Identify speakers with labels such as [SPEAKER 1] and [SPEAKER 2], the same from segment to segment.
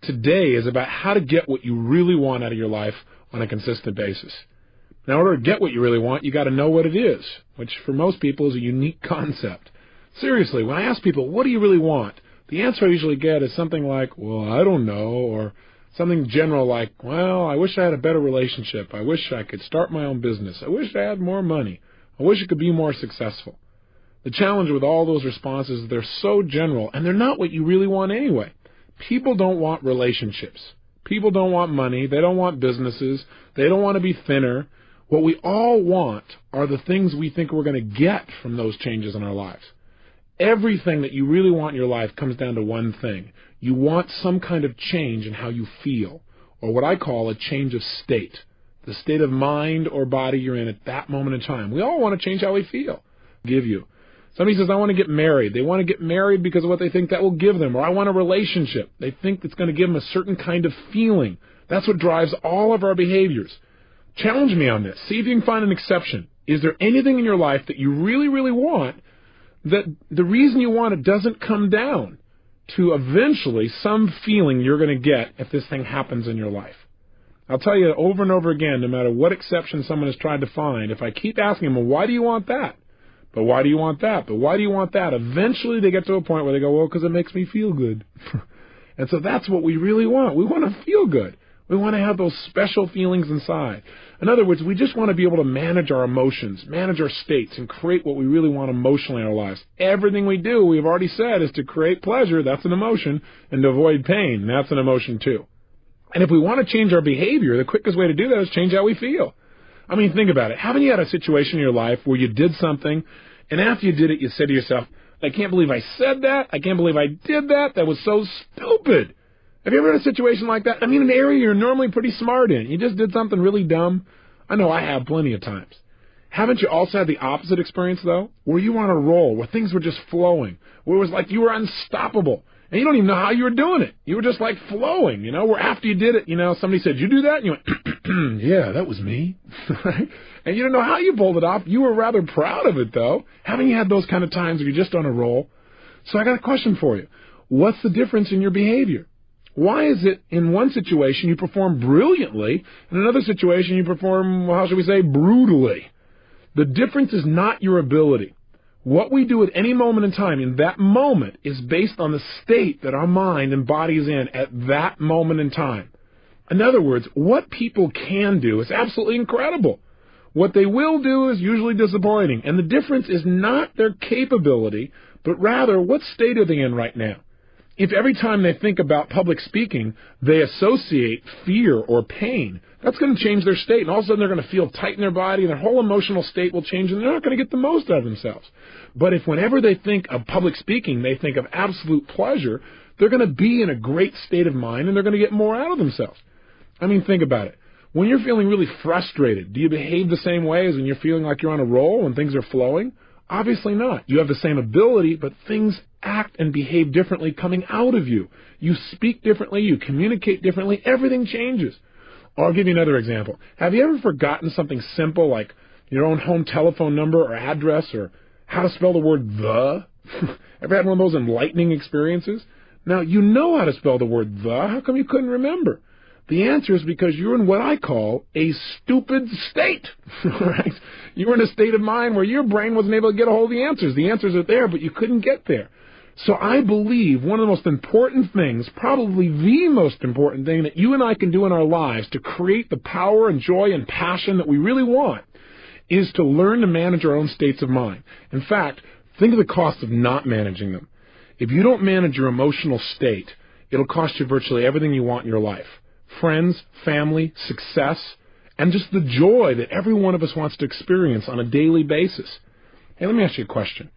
[SPEAKER 1] today is about how to get what you really want out of your life on a consistent basis. Now, in order to get what you really want, you got to know what it is, which for most people is a unique concept. Seriously, when I ask people, what do you really want? The answer I usually get is something like, well, I don't know, or something general like, well, I wish I had a better relationship. I wish I could start my own business. I wish I had more money. I wish I could be more successful. The challenge with all those responses is they're so general, and they're not what you really want anyway. People don't want relationships. People don't want money. They don't want businesses. They don't want to be thinner. What we all want are the things we think we're going to get from those changes in our lives. Everything that you really want in your life comes down to one thing. You want some kind of change in how you feel, or what I call a change of state, the state of mind or body you're in at that moment in time. We all want to change how we feel. Somebody says, I want to get married. They want to get married because of what they think that will give them. Or I want a relationship. They think it's going to give them a certain kind of feeling. That's what drives all of our behaviors. Challenge me on this. See if you can find an exception. Is there anything in your life that you really, really want that the reason you want it doesn't come down to eventually some feeling you're going to get if this thing happens in your life? I'll tell you over and over again, no matter what exception someone has tried to find, if I keep asking them, well, why do you want that? But why do you want that? But why do you want that? Eventually they get to a point where they go, well, because it makes me feel good. And so that's what we really want. We want to feel good. We want to have those special feelings inside. In other words, we just want to be able to manage our emotions, manage our states, and create what we really want emotionally in our lives. Everything we do, we've already said, is to create pleasure. That's an emotion. And to avoid pain. That's an emotion too. And if we want to change our behavior, the quickest way to do that is change how we feel. I mean, think about it. Haven't you had a situation in your life where you did something, and after you did it, you said to yourself, I can't believe I said that. I can't believe I did that. That was so stupid. Have you ever had a situation like that? I mean, an area you're normally pretty smart in. You just did something really dumb. I know I have plenty of times. Haven't you also had the opposite experience, though, where you were on a roll, where things were just flowing, where it was like you were unstoppable, and you don't even know how you were doing it. You were just like flowing, where after you did it, somebody said, you do that? And you went, yeah, that was me. And you didn't know how you pulled it off. You were rather proud of it, though. Haven't you had those kind of times where you're just on a roll? So I got a question for you. What's the difference in your behavior? Why is it in one situation you perform brilliantly, in another situation you perform, how should we say, brutally? The difference is not your ability. What we do at any moment in time, in that moment, is based on the state that our mind and body is in at that moment in time. In other words, what people can do is absolutely incredible. What they will do is usually disappointing. And the difference is not their capability, but rather what state are they in right now. If every time they think about public speaking, they associate fear or pain, that's going to change their state. And all of a sudden they're going to feel tight in their body, and their whole emotional state will change, and they're not going to get the most out of themselves. But if whenever they think of public speaking, they think of absolute pleasure, they're going to be in a great state of mind, and they're going to get more out of themselves. I mean, think about it. When you're feeling really frustrated, do you behave the same way as when you're feeling like you're on a roll and things are flowing? Obviously not. You have the same ability, but things act and behave differently coming out of you. You speak differently. You communicate differently. Everything changes. Or I'll give you another example. Have you ever forgotten something simple like your own home telephone number or address or how to spell the word the? Ever had one of those enlightening experiences? Now, you know how to spell the word the. How come you couldn't remember? The answer is because you're in what I call a stupid state, right? You were in a state of mind where your brain wasn't able to get a hold of the answers. The answers are there, but you couldn't get there. So I believe one of the most important things, probably the most important thing that you and I can do in our lives to create the power and joy and passion that we really want is to learn to manage our own states of mind. In fact, think of the cost of not managing them. If you don't manage your emotional state, it'll cost you virtually everything you want in your life. Friends, family, success, and just the joy that every one of us wants to experience on a daily basis. Hey, let me ask you a question.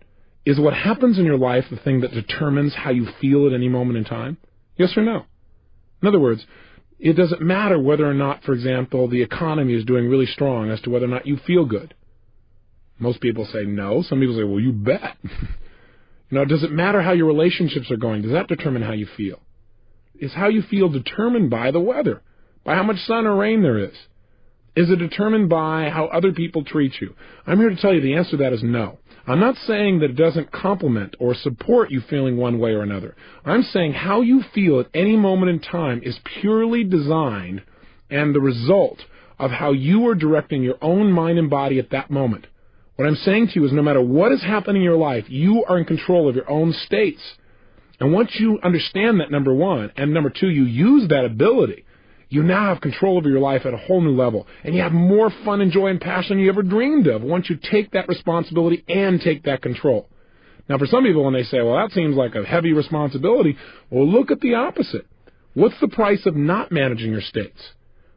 [SPEAKER 1] Is what happens in your life the thing that determines how you feel at any moment in time? Yes or no? In other words, it doesn't matter whether or not, for example, the economy is doing really strong as to whether or not you feel good. Most people say no. Some people say, well, you bet. Does it matter how your relationships are going? Does that determine how you feel? Is how you feel determined by the weather, by how much sun or rain there is? Is it determined by how other people treat you? I'm here to tell you the answer to that is no. I'm not saying that it doesn't complement or support you feeling one way or another. I'm saying how you feel at any moment in time is purely designed and the result of how you are directing your own mind and body at that moment. What I'm saying to you is no matter what is happening in your life, you are in control of your own states. And once you understand that, number one, and number two, you use that ability, you now have control over your life at a whole new level. And you have more fun and joy and passion than you ever dreamed of once you take that responsibility and take that control. Now, for some people, when they say, well, that seems like a heavy responsibility, well, look at the opposite. What's the price of not managing your states?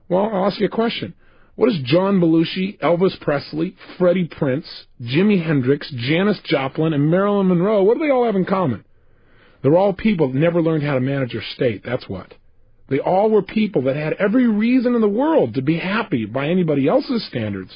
[SPEAKER 1] Well, I'll ask you a question. What does John Belushi, Elvis Presley, Freddie Prinze, Jimi Hendrix, Janis Joplin, and Marilyn Monroe, what do they all have in common? They're all people that never learned how to manage their state, that's what. They all were people that had every reason in the world to be happy by anybody else's standards,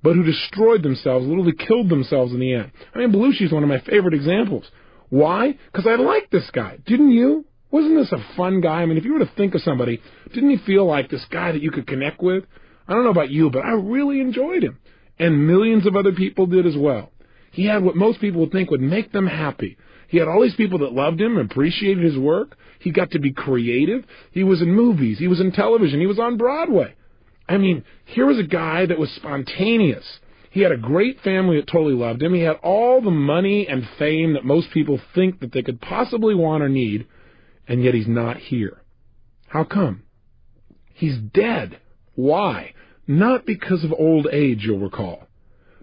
[SPEAKER 1] but who destroyed themselves, literally killed themselves in the end. I mean, Belushi's one of my favorite examples. Why? Because I liked this guy. Didn't you? Wasn't this a fun guy? I mean, if you were to think of somebody, didn't he feel like this guy that you could connect with? I don't know about you, but I really enjoyed him. And millions of other people did as well. He had what most people would think would make them happy. He had all these people that loved him, appreciated his work. He got to be creative. He was in movies. He was in television. He was on Broadway. I mean, here was a guy that was spontaneous. He had a great family that totally loved him. He had all the money and fame that most people think that they could possibly want or need, and yet he's not here. How come? He's dead. Why? Not because of old age, you'll recall,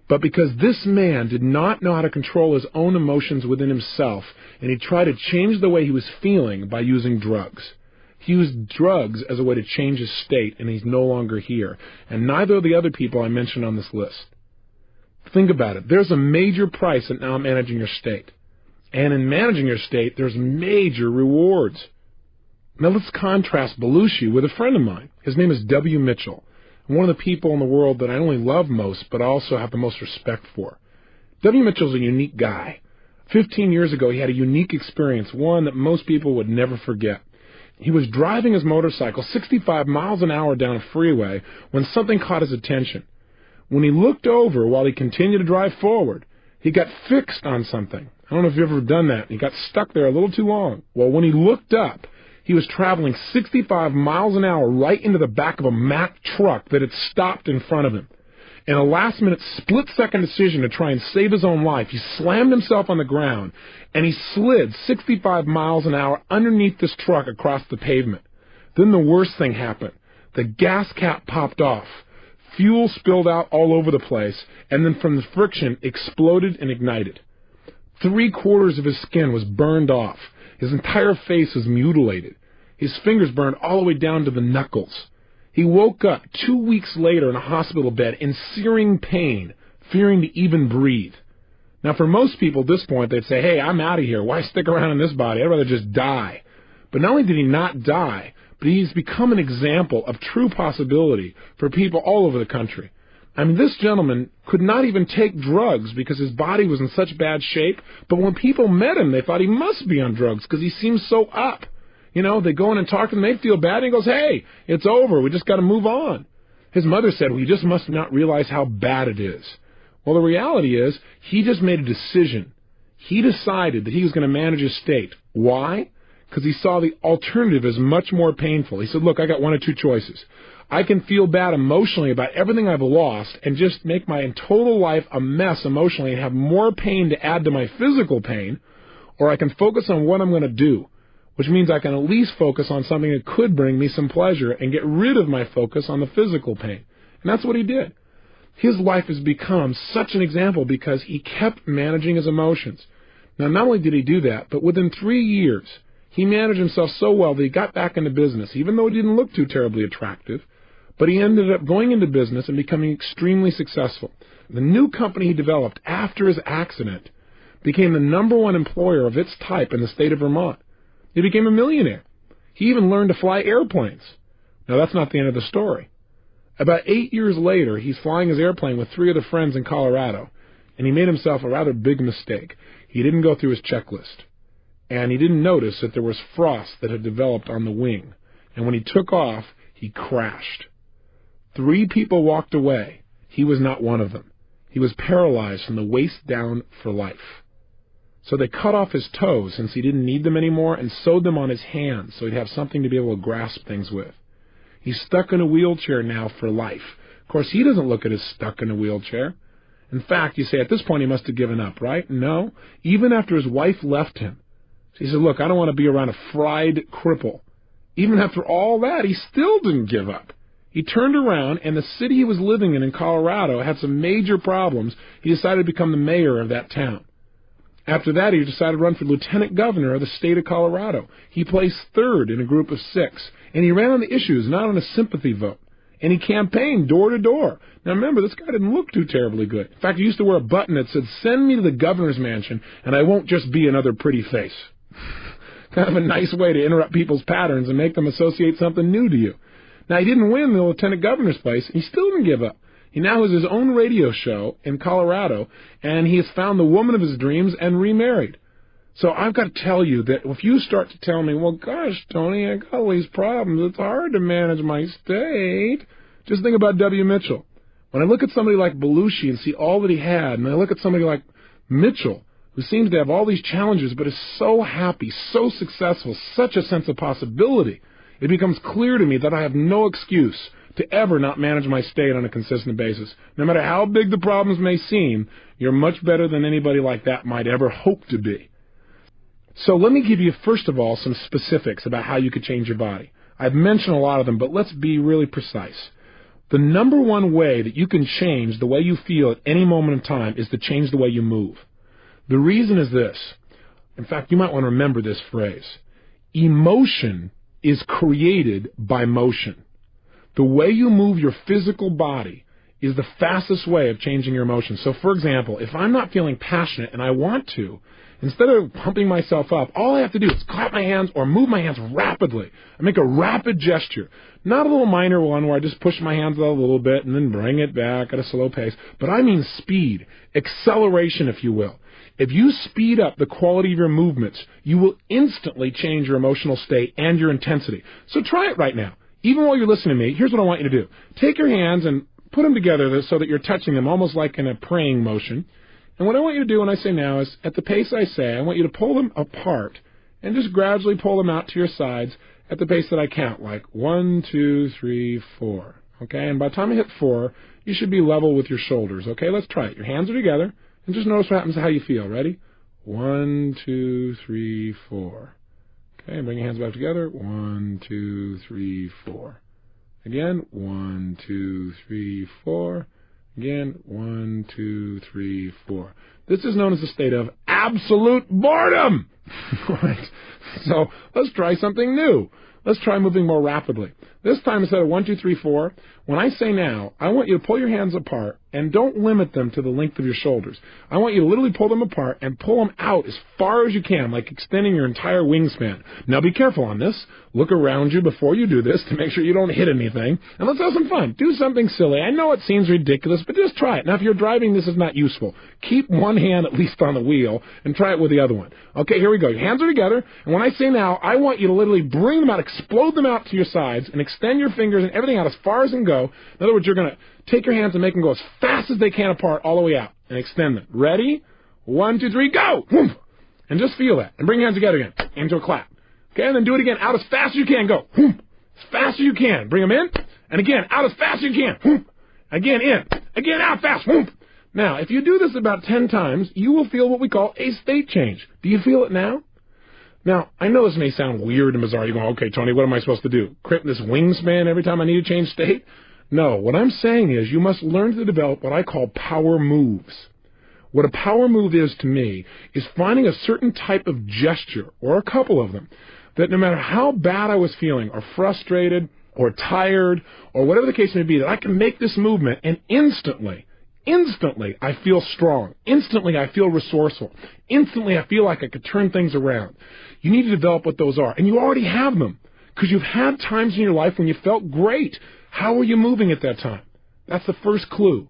[SPEAKER 1] but because this man did not know how to control his own emotions within himself, and he tried to change the way he was feeling by using drugs. He used drugs as a way to change his state, and he's no longer here, and neither of the other people I mentioned on this list. Think about it. There's a major price in now managing your state, and in managing your state, there's major rewards. Now let's contrast Belushi with a friend of mine. His name is W. Mitchell, one of the people in the world that I not only love most, but also have the most respect for. W. Mitchell's a unique guy. 15 years ago, he had a unique experience, one that most people would never forget. He was driving his motorcycle 65 miles an hour down a freeway when something caught his attention. When he looked over while he continued to drive forward, he got fixed on something. I don't know if you've ever done that. He got stuck there a little too long. Well, when he looked up, he was traveling 65 miles an hour right into the back of a Mack truck that had stopped in front of him. In a last-minute, split-second decision to try and save his own life, he slammed himself on the ground, and he slid 65 miles an hour underneath this truck across the pavement. Then the worst thing happened. The gas cap popped off. Fuel spilled out all over the place, and then from the friction, exploded and ignited. 3/4 of his skin was burned off. His entire face was mutilated. His fingers burned all the way down to the knuckles. He woke up 2 weeks later in a hospital bed in searing pain, fearing to even breathe. Now, for most people at this point, they'd say, hey, I'm out of here. Why stick around in this body? I'd rather just die. But not only did he not die, but he's become an example of true possibility for people all over the country. I mean, this gentleman could not even take drugs because his body was in such bad shape, but when people met him, they thought he must be on drugs because he seems so up. You know, they go in and talk to him, they feel bad, and he goes, hey, it's over, we just got to move on. His mother said, well, you just must not realize how bad it is. Well, the reality is, he just made a decision. He decided that he was going to manage his state. Why? Because he saw the alternative as much more painful. He said, look, I got one of two choices. I can feel bad emotionally about everything I've lost and just make my total life a mess emotionally and have more pain to add to my physical pain, or I can focus on what I'm going to do, which means I can at least focus on something that could bring me some pleasure and get rid of my focus on the physical pain. And that's what he did. His life has become such an example because he kept managing his emotions. Now, not only did he do that, but within 3 years, he managed himself so well that he got back into business, even though he didn't look too terribly attractive. But he ended up going into business and becoming extremely successful. The new company he developed after his accident became the #1 employer of its type in the state of Vermont. He became a millionaire. He even learned to fly airplanes. Now, that's not the end of the story. About 8 years later, he's flying his airplane with 3 other friends in Colorado, and he made himself a rather big mistake. He didn't go through his checklist, and he didn't notice that there was frost that had developed on the wing. And when he took off, he crashed. 3 people walked away. He was not one of them. He was paralyzed from the waist down for life. So they cut off his toes since he didn't need them anymore and sewed them on his hands so he'd have something to be able to grasp things with. He's stuck in a wheelchair now for life. Of course, he doesn't look at as stuck in a wheelchair. In fact, you say at this point he must have given up, right? No. Even after his wife left him, she said, look, I don't want to be around a fried cripple. Even after all that, he still didn't give up. He turned around, and the city he was living in Colorado had some major problems. He decided to become the mayor of that town. After that, he decided to run for lieutenant governor of the state of Colorado. He placed 3rd in a group of 6, and he ran on the issues, not on a sympathy vote. And he campaigned door to door. Now remember, this guy didn't look too terribly good. In fact, he used to wear a button that said, "Send me to the governor's mansion, and I won't just be another pretty face." Kind of a nice way to interrupt people's patterns and make them associate something new to you. Now, he didn't win the lieutenant governor's place. He still didn't give up. He now has his own radio show in Colorado, and he has found the woman of his dreams and remarried. So I've got to tell you that if you start to tell me, well, gosh, Tony, I got all these problems. It's hard to manage my state. Just think about W. Mitchell. When I look at somebody like Belushi and see all that he had, and I look at somebody like Mitchell, who seems to have all these challenges but is so happy, so successful, such a sense of possibility, it becomes clear to me that I have no excuse to ever not manage my state on a consistent basis. No matter how big the problems may seem, you're much better than anybody like that might ever hope to be. So let me give you, first of all, some specifics about how you could change your body. I've mentioned a lot of them, but let's be really precise. The number one way that you can change the way you feel at any moment in time is to change the way you move. The reason is this. In fact, you might want to remember this phrase. Emotion is created by motion. The way you move your physical body is the fastest way of changing your emotions. So, for example, if I'm not feeling passionate and I want to, instead of pumping myself up, all I have to do is clap my hands or move my hands rapidly. I make a rapid gesture. Not a little minor one where I just push my hands out a little bit and then bring it back at a slow pace, but I mean speed, acceleration, if you will. If you speed up the quality of your movements, you will instantly change your emotional state and your intensity. So try it right now. Even while you're listening to me, here's what I want you to do. Take your hands and put them together so that you're touching them almost like in a praying motion. And what I want you to do when I say now is, at the pace I say, I want you to pull them apart and just gradually pull them out to your sides at the pace that I count, like 1, 2, 3, 4. Okay? And by the time I hit 4, you should be level with your shoulders. Okay? Let's try it. Your hands are together. And just notice what happens to how you feel. Ready? 1, 2, 3, 4. Okay, bring your hands back together. 1, 2, 3, 4. Again, 1, 2, 3, 4. Again, 1, 2, 3, 4. This is known as a state of absolute boredom. Right? So let's try something new. Let's try moving more rapidly. This time, instead of 1, 2, 3, 4, when I say now, I want you to pull your hands apart and don't limit them to the length of your shoulders. I want you to literally pull them apart and pull them out as far as you can, like extending your entire wingspan. Now be careful on this. Look around you before you do this to make sure you don't hit anything. And let's have some fun. Do something silly. I know it seems ridiculous, but just try it. Now if you're driving, this is not useful. Keep one hand at least on the wheel and try it with the other one. Okay, here we go. Your hands are together. And when I say now, I want you to literally bring them out, explode them out to your sides, and extend your fingers and everything out as far as they can go. In other words, you're going to take your hands and make them go as fast as they can apart all the way out and extend them. Ready? 1, 2, 3, go! And just feel that. And bring your hands together again into a clap. Okay, and then do it again out as fast as you can. Go. As fast as you can. Bring them in. And again, out as fast as you can. Again, in. Again, out fast. Now, if you do this about 10 times, you will feel what we call a state change. Do you feel it now? Now, I know this may sound weird and bizarre. You're going, okay, Tony, what am I supposed to do? Crimp this wingspan every time I need to change state? No, what I'm saying is you must learn to develop what I call power moves. What a power move is to me is finding a certain type of gesture, or a couple of them, that no matter how bad I was feeling, or frustrated, or tired, or whatever the case may be, that I can make this movement and instantly I feel strong. Instantly I feel resourceful. Instantly I feel like I could turn things around. You need to develop what those are. And you already have them, because you've had times in your life when you felt great. How were you moving at that time? That's the first clue.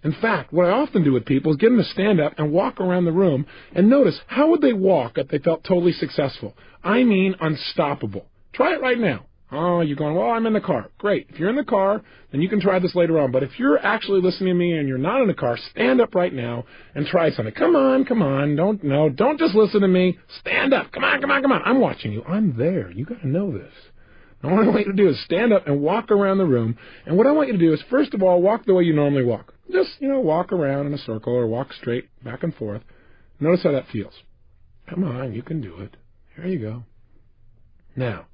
[SPEAKER 1] In fact, what I often do with people is get them to stand up and walk around the room and notice how would they walk if they felt totally successful. I mean unstoppable. Try it right now. Oh, you're going, well, I'm in the car. Great. If you're in the car, then you can try this later on. But if you're actually listening to me and you're not in the car, stand up right now and try something. Come on. Don't just listen to me. Stand up. Come on. I'm watching you. I'm there. You got to know this. And what I want you to do is stand up and walk around the room. And what I want you to do is, first of all, walk the way you normally walk. Just, walk around in a circle or walk straight back and forth. Notice how that feels. Come on, you can do it. Here you go. Now,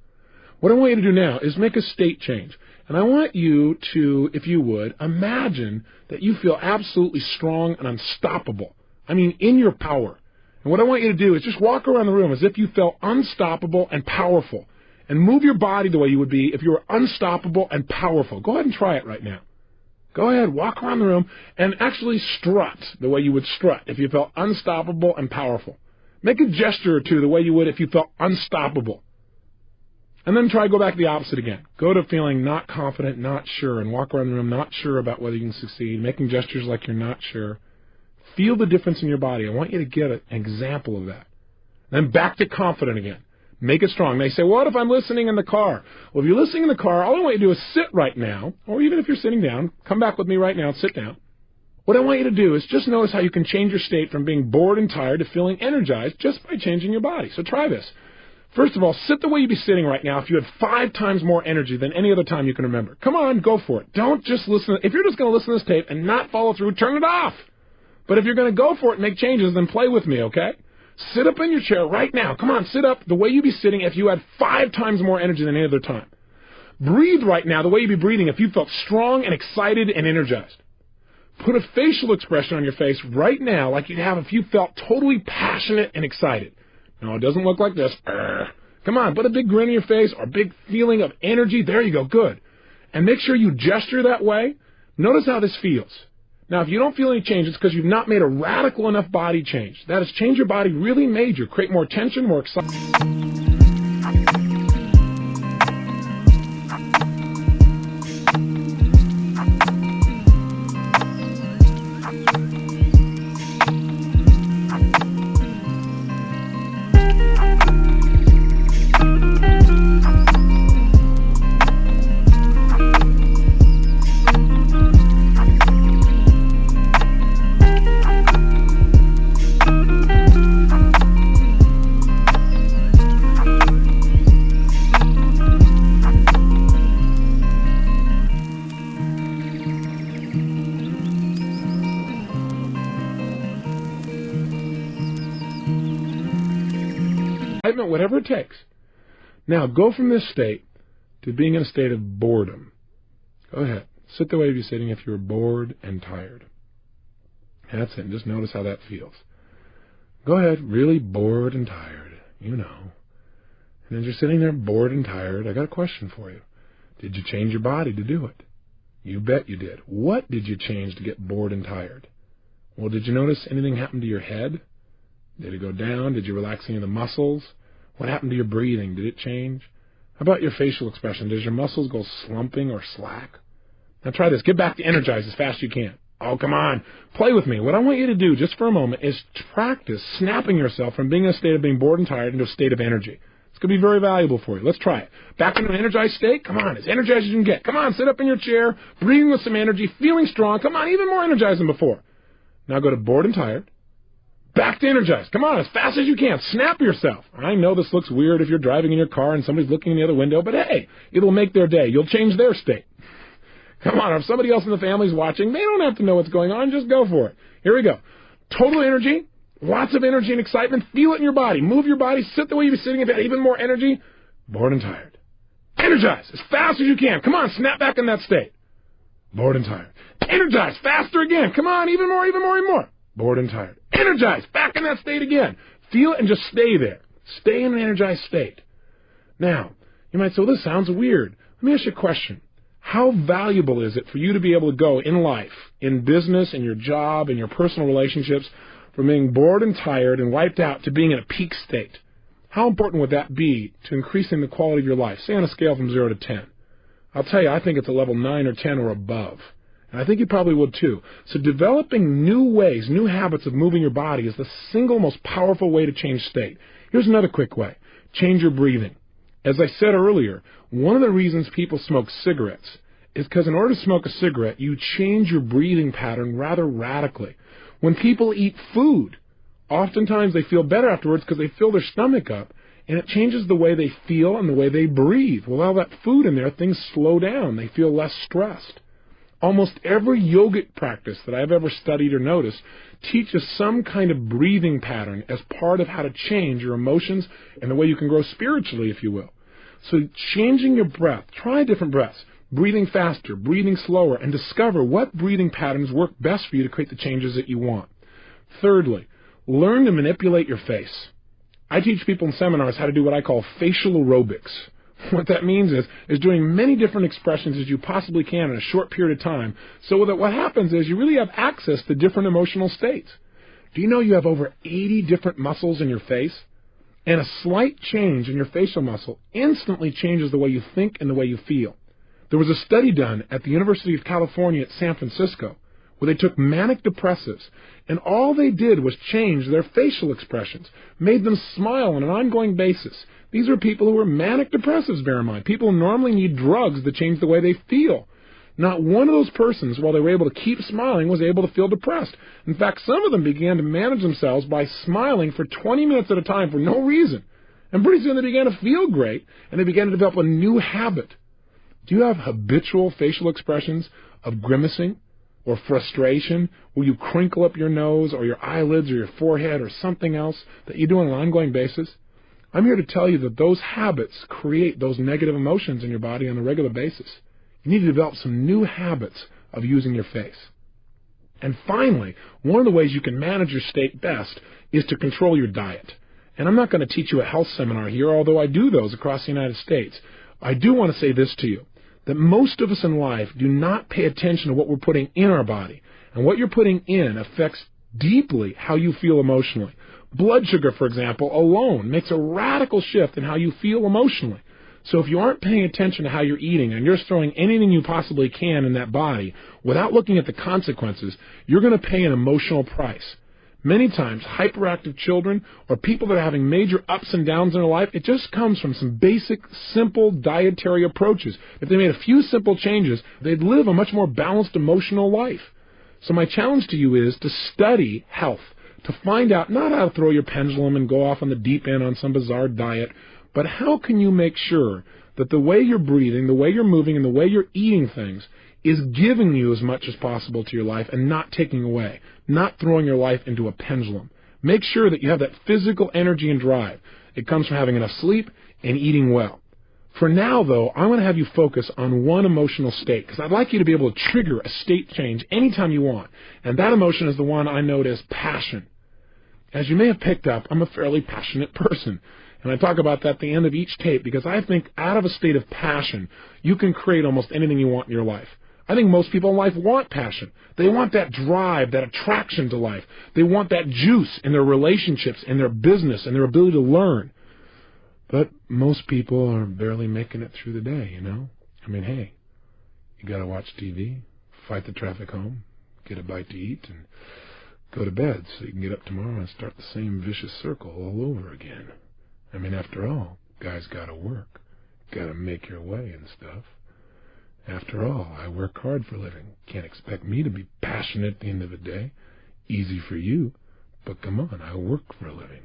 [SPEAKER 1] what I want you to do now is make a state change. And I want you to, if you would, imagine that you feel absolutely strong and unstoppable. I mean, in your power. And what I want you to do is just walk around the room as if you felt unstoppable and powerful. And move your body the way you would be if you were unstoppable and powerful. Go ahead and try it right now. Go ahead, walk around the room and actually strut the way you would strut if you felt unstoppable and powerful. Make a gesture or two the way you would if you felt unstoppable. And then try to go back to the opposite again. Go to feeling not confident, not sure, and walk around the room not sure about whether you can succeed, making gestures like you're not sure. Feel the difference in your body. I want you to get an example of that. Then back to confident again. Make it strong. They say, what if I'm listening in the car? Well, if you're listening in the car, all I want you to do is sit right now, or even if you're sitting down, come back with me right now and sit down. What I want you to do is just notice how you can change your state from being bored and tired to feeling energized just by changing your body. So try this. First of all, sit the way you'd be sitting right now if you had 5 times more energy than any other time you can remember. Come on, go for it. Don't just listen. If you're just going to listen to this tape and not follow through, turn it off. But if you're going to go for it and make changes, then play with me, okay? Sit up in your chair right now. Come on, sit up the way you'd be sitting if you had 5 times more energy than any other time. Breathe right now the way you'd be breathing if you felt strong and excited and energized. Put a facial expression on your face right now like you'd have if you felt totally passionate and excited. No, it doesn't look like this. Come on, put a big grin on your face or a big feeling of energy. There you go, good. And make sure you gesture that way. Notice how this feels. Now, if you don't feel any change, it's because you've not made a radical enough body change. That is, change your body really major. Create more tension, more excitement. Whatever it takes. Now, go from this state to being in a state of boredom. Go ahead. Sit the way you'd be sitting if you were bored and tired. That's it. Just notice how that feels. Go ahead. Really bored and tired. You know. And as you're sitting there bored and tired, I got a question for you. Did you change your body to do it? You bet you did. What did you change to get bored and tired? Well, did you notice anything happen to your head? Did it go down? Did you relax any of the muscles? What happened to your breathing? Did it change? How about your facial expression? Does your muscles go slumping or slack? Now try this. Get back to energized as fast as you can. Oh, come on. Play with me. What I want you to do just for a moment is to practice snapping yourself from being in a state of being bored and tired into a state of energy. It's going to be very valuable for you. Let's try it. Back into an energized state. Come on. As energized as you can get. Come on. Sit up in your chair. Breathing with some energy. Feeling strong. Come on. Even more energized than before. Now go to bored and tired. Back to energized. Come on, as fast as you can. Snap yourself. I know this looks weird if you're driving in your car and somebody's looking in the other window, but hey, it'll make their day. You'll change their state. Come on, if somebody else in the family's watching, they don't have to know what's going on. Just go for it. Here we go. Total energy, lots of energy and excitement. Feel it in your body. Move your body. Sit the way you've been sitting. If you had even more energy, bored and tired. Energized as fast as you can. Come on, snap back in that state. Bored and tired. Energized, faster again. Come on, even more, even more, even more. Bored and tired. Energized. Back in that state again. Feel it and just stay there. Stay in an energized state. Now, you might say, well, this sounds weird. Let me ask you a question. How valuable is it for you to be able to go in life, in business, in your job, in your personal relationships, from being bored and tired and wiped out to being in a peak state? How important would that be to increasing the quality of your life, say on a scale from 0 to 10? I'll tell you, I think it's a level 9 or 10 or above. And I think you probably would too. So developing new ways, new habits of moving your body is the single most powerful way to change state. Here's another quick way. Change your breathing. As I said earlier, one of the reasons people smoke cigarettes is because in order to smoke a cigarette, you change your breathing pattern rather radically. When people eat food, oftentimes they feel better afterwards because they fill their stomach up, and it changes the way they feel and the way they breathe. With all that food in there, things slow down. They feel less stressed. Almost every yogic practice that I've ever studied or noticed teaches some kind of breathing pattern as part of how to change your emotions and the way you can grow spiritually, if you will. So changing your breath, try different breaths, breathing faster, breathing slower, and discover what breathing patterns work best for you to create the changes that you want. Thirdly, learn to manipulate your face. I teach people in seminars how to do what I call facial aerobics. What that means is doing many different expressions as you possibly can in a short period of time, so that what happens is you really have access to different emotional states. Do you know you have over 80 different muscles in your face? And a slight change in your facial muscle instantly changes the way you think and the way you feel. There was a study done at the University of California at San Francisco where they took manic depressives, and all they did was change their facial expressions, made them smile on an ongoing basis. These are people who are manic depressives, bear in mind. People who normally need drugs to change the way they feel. Not one of those persons, while they were able to keep smiling, was able to feel depressed. In fact, some of them began to manage themselves by smiling for 20 minutes at a time for no reason. And pretty soon they began to feel great, and they began to develop a new habit. Do you have habitual facial expressions of grimacing or frustration, where you crinkle up your nose or your eyelids or your forehead or something else that you do on an ongoing basis? I'm here to tell you that those habits create those negative emotions in your body on a regular basis. You need to develop some new habits of using your face. And finally, one of the ways you can manage your state best is to control your diet. And I'm not going to teach you a health seminar here, although I do those across the United States. I do want to say this to you, that most of us in life do not pay attention to what we're putting in our body. And what you're putting in affects deeply how you feel emotionally. Blood sugar, for example, alone makes a radical shift in how you feel emotionally. So if you aren't paying attention to how you're eating and you're throwing anything you possibly can in that body without looking at the consequences, you're going to pay an emotional price. Many times, hyperactive children or people that are having major ups and downs in their life, it just comes from some basic, simple dietary approaches. If they made a few simple changes, they'd live a much more balanced emotional life. So my challenge to you is to study health, to find out not how to throw your pendulum and go off on the deep end on some bizarre diet, but how can you make sure that the way you're breathing, the way you're moving, and the way you're eating things is giving you as much as possible to your life and not taking away, not throwing your life into a pendulum. Make sure that you have that physical energy and drive. It comes from having enough sleep and eating well. For now, though, I want to have you focus on one emotional state, because I'd like you to be able to trigger a state change anytime you want. And that emotion is the one I note as passion. As you may have picked up, I'm a fairly passionate person. And I talk about that at the end of each tape because I think out of a state of passion, you can create almost anything you want in your life. I think most people in life want passion. They want that drive, that attraction to life. They want that juice in their relationships, in their business, and their ability to learn. But most people are barely making it through the day, you know? I mean, hey, you got to watch TV, fight the traffic home, get a bite to eat, and go to bed so you can get up tomorrow and start the same vicious circle all over again. I mean, after all, guys got to work, got to make your way and stuff. After all, I work hard for a living. Can't expect me to be passionate at the end of the day. Easy for you, but come on, I work for a living.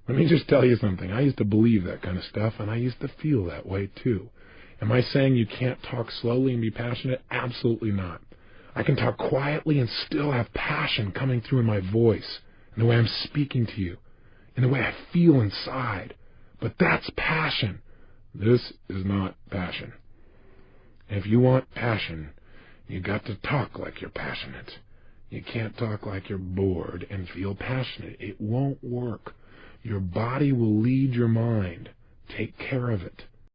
[SPEAKER 1] Let me just tell you something. I used to believe that kind of stuff, and I used to feel that way too. Am I saying you can't talk slowly and be passionate? Absolutely not. I can talk quietly and still have passion coming through in my voice, in the way I'm speaking to you, in the way I feel inside. But that's passion. This is not passion. If you want passion, you got to talk like you're passionate. You can't talk like you're bored and feel passionate. It won't work. Your body will lead your mind. Take care of it.